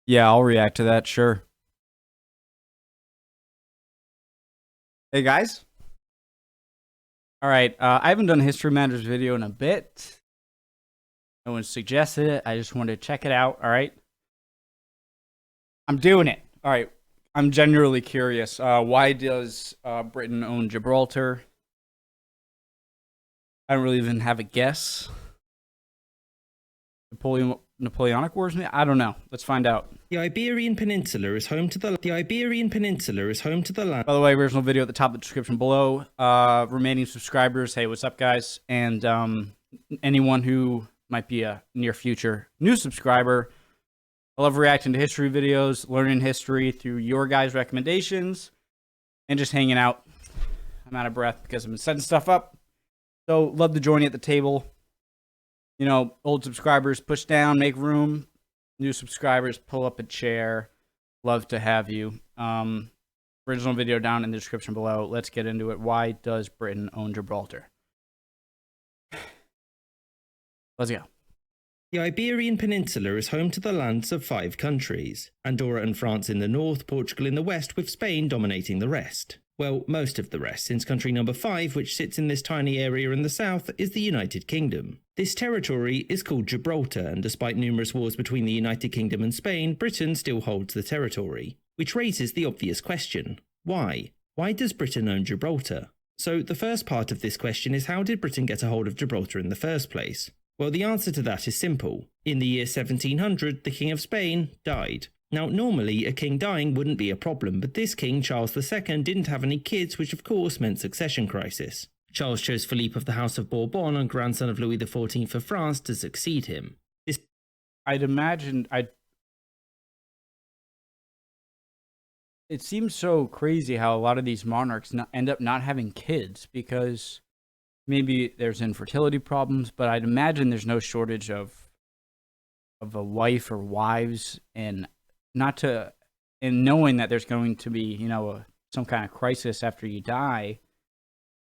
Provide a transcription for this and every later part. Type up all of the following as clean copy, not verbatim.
Yeah, I'll react to that, sure. Hey guys. All right, I haven't done a History Matters video in a bit. No one suggested it. I just wanted to check it out. All right, I'm doing it. All right, I'm genuinely curious. Why does Britain own Gibraltar? I don't really even have a guess. Napoleonic Wars? I don't know. Let's find out. The Iberian Peninsula is home to the land. By the way, original video at the top of the description below. Remaining subscribers, hey, what's up, guys? And anyone who might be a near future new subscriber, I love reacting to history videos, learning history through your guys' recommendations, and just hanging out. I'm out of breath because I've been setting stuff up. So, love to join you at the table. You know, old subscribers, push down, make room. New subscribers, pull up a chair. Love to have you. Original video down in the description below. Let's get into it. Why does Britain own Gibraltar? Let's go. The Iberian Peninsula is home to the lands of 5 countries: Andorra and France in the north, Portugal in the west, with Spain dominating the rest. Well, most of the rest, since country number 5, which sits in this tiny area in the south, is the United Kingdom. This territory is called Gibraltar, and despite numerous wars between the United Kingdom and Spain, Britain still holds the territory. Which raises the obvious question: why? Why does Britain own Gibraltar? So the first part of this question is, how did Britain get a hold of Gibraltar in the first place? Well, the answer to that is simple. In the year 1700, the King of Spain died. Now, normally, a king dying wouldn't be a problem, but this king, Charles II, didn't have any kids, which of course meant succession crisis. Charles chose Philippe of the House of Bourbon, and grandson of Louis XIV of France, to succeed him. It seems so crazy how a lot of these monarchs end up not having kids because maybe there's infertility problems, but I'd imagine there's no shortage of a wife or wives, and knowing that there's going to be, you know, some kind of crisis after you die,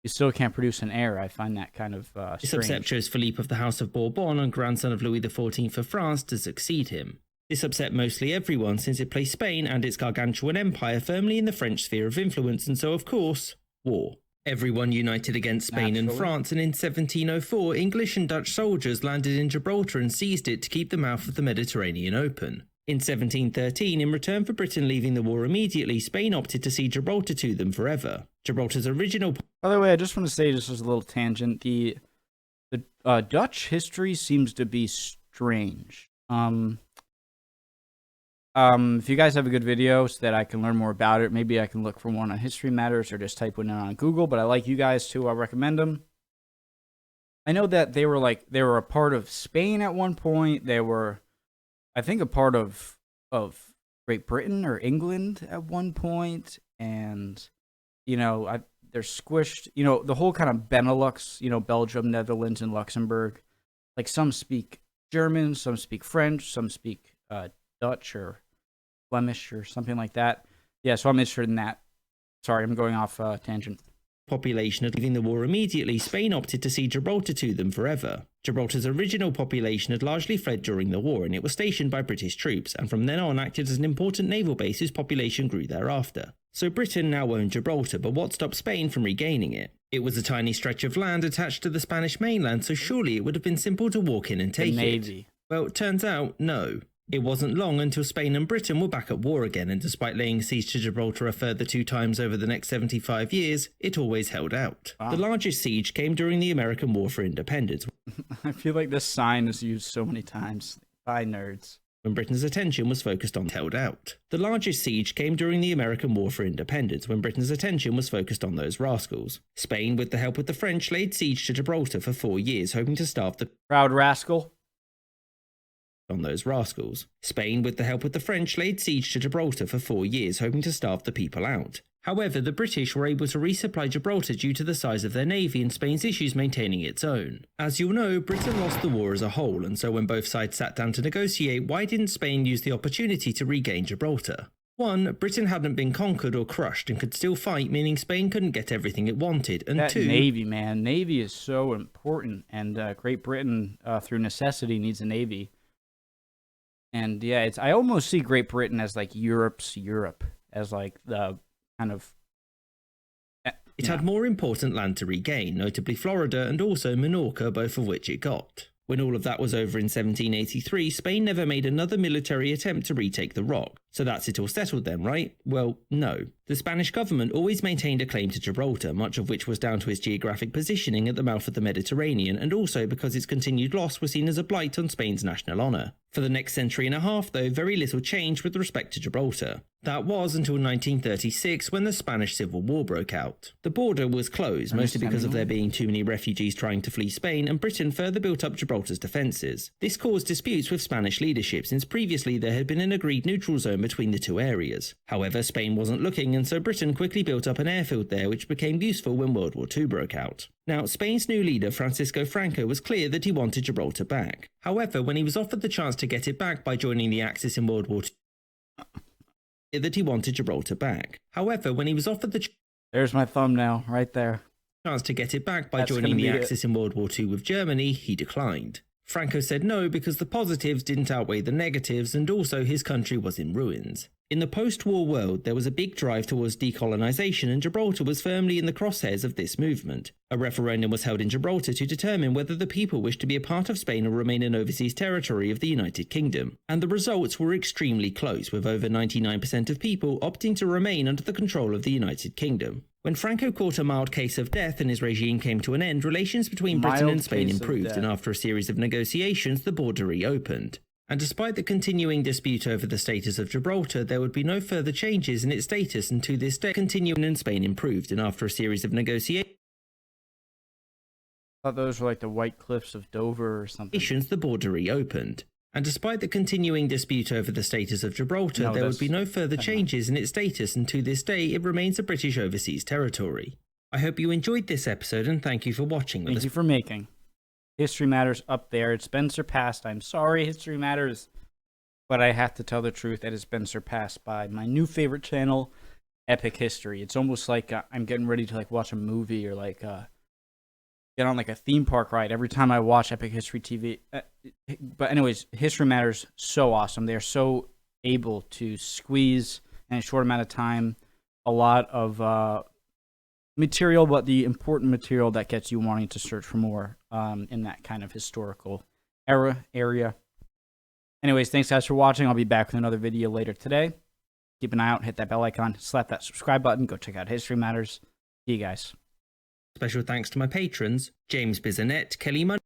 you still can't produce an heir. I find that kind of This strange. upset chose Philippe of the House of Bourbon, and grandson of Louis XIV of France, to succeed him. This upset mostly everyone, since it placed Spain and its gargantuan empire firmly in the French sphere of influence, and so, of course, war. Everyone united against Spain and France, and in 1704, English and Dutch soldiers landed in Gibraltar and seized it to keep the mouth of the Mediterranean open. In 1713, in return for Britain leaving the war immediately, Spain opted to cede Gibraltar to them forever. Gibraltar's original... By the way, I just want to say, just as a little tangent, the Dutch history seems to be strange. If you guys have a good video so that I can learn more about it, maybe I can look for one on History Matters or just type one in on Google, but I like you guys to recommend them. I know that they were a part of Spain at one point. They were, I think, a part of Great Britain or England at one point, and you know, they're squished. You know, the whole kind of Benelux, you know, Belgium, Netherlands, and Luxembourg. Like, some speak German, some speak French, some speak Dutch or Flemish or something like that. Yeah, so I'm interested in that. Sorry, I'm going off tangent. Population had leaving the war immediately, Spain opted to cede Gibraltar to them forever. Gibraltar's original population had largely fled during the war, and it was stationed by British troops, and from then on acted as an important naval base whose population grew thereafter. So Britain now owned Gibraltar, but what stopped Spain from regaining it? It was a tiny stretch of land attached to the Spanish mainland, so surely it would have been simple to walk in and take it. Well, it turns out, no. It wasn't long until Spain and Britain were back at war again, and despite laying siege to Gibraltar a further 2 times over the next 75 years, it always held out. Wow. The largest siege came during the American War for Independence. I feel like this sign is used so many times. Bye, nerds. When Britain's attention was focused on held out. The largest siege came during the American War for Independence, when Britain's attention was focused on those rascals. Spain, with the help of the French, laid siege to Gibraltar for 4 years, hoping to starve the proud rascal. On those rascals. Spain, with the help of the French, laid siege to Gibraltar for 4 years, hoping to starve the people out. However, the British were able to resupply Gibraltar due to the size of their navy and Spain's issues maintaining its own. As you'll know, Britain lost the war as a whole, and so when both sides sat down to negotiate, why didn't Spain use the opportunity to regain Gibraltar? 1. Britain hadn't been conquered or crushed and could still fight, meaning Spain couldn't get everything it wanted, and that 2. Navy, man. Navy is so important, and Great Britain, through necessity, needs a navy. And yeah, I almost see Great Britain as like Europe's Europe, as like the kind of. It had more important land to regain, notably Florida and also Minorca, both of which it got. When all of that was over in 1783, Spain never made another military attempt to retake the rock. So that's it all settled then, right? Well, no. The Spanish government always maintained a claim to Gibraltar, much of which was down to its geographic positioning at the mouth of the Mediterranean, and also because its continued loss was seen as a blight on Spain's national honour. For the next century and a half, though, very little changed with respect to Gibraltar. That was until 1936, when the Spanish Civil War broke out. The border was closed, mostly because of there being too many refugees trying to flee Spain, and Britain further built up Gibraltar's defences. This caused disputes with Spanish leadership, since previously there had been an agreed neutral zone between the two areas. However, Spain wasn't looking, and so Britain quickly built up an airfield there, which became useful when World War II broke out. Now, Spain's new leader, Franco, was clear that he wanted Gibraltar back. However, when he was offered the chance to get it back by joining the Axis in World War II, There's my thumbnail right there. Chance to get it back by joining the Axis in World War II with Germany, he declined. Franco said no because the positives didn't outweigh the negatives, and also his country was in ruins. In the post-war world, there was a big drive towards decolonisation, and Gibraltar was firmly in the crosshairs of this movement. A referendum was held in Gibraltar to determine whether the people wished to be a part of Spain or remain an overseas territory of the United Kingdom. And the results were extremely close, with over 99% of people opting to remain under the control of the United Kingdom. When Franco caught a mild case of death and his regime came to an end, relations between Britain and Spain improved, and after a series of negotiations, the border reopened. And despite the continuing dispute over the status of Gibraltar, there would be no further changes in its status, and to this day, continuing in Spain improved, and after a series of negotiations, I thought those were like the White Cliffs of Dover or something. The border reopened. And despite the continuing dispute over the status of Gibraltar, there would be no further changes in its status, and to this day, it remains a British overseas territory. I hope you enjoyed this episode, and thank you for watching. Thank you for making History Matters up there. It's been surpassed. I'm sorry, History Matters, but I have to tell the truth that it's been surpassed by my new favorite channel, Epic History. It's almost like I'm getting ready to like watch a movie or like get on like a theme park ride every time I watch Epic History TV. But anyways, History Matters, so awesome. They're so able to squeeze in a short amount of time a lot of material, but the important material that gets you wanting to search for more in that kind of historical area. Anyways, thanks guys for watching. I'll be back with another video later today. Keep an eye out, hit that bell icon, slap that subscribe button, go check out History Matters. See you guys. Special thanks to my patrons, James Bizanet, Kelly Munn,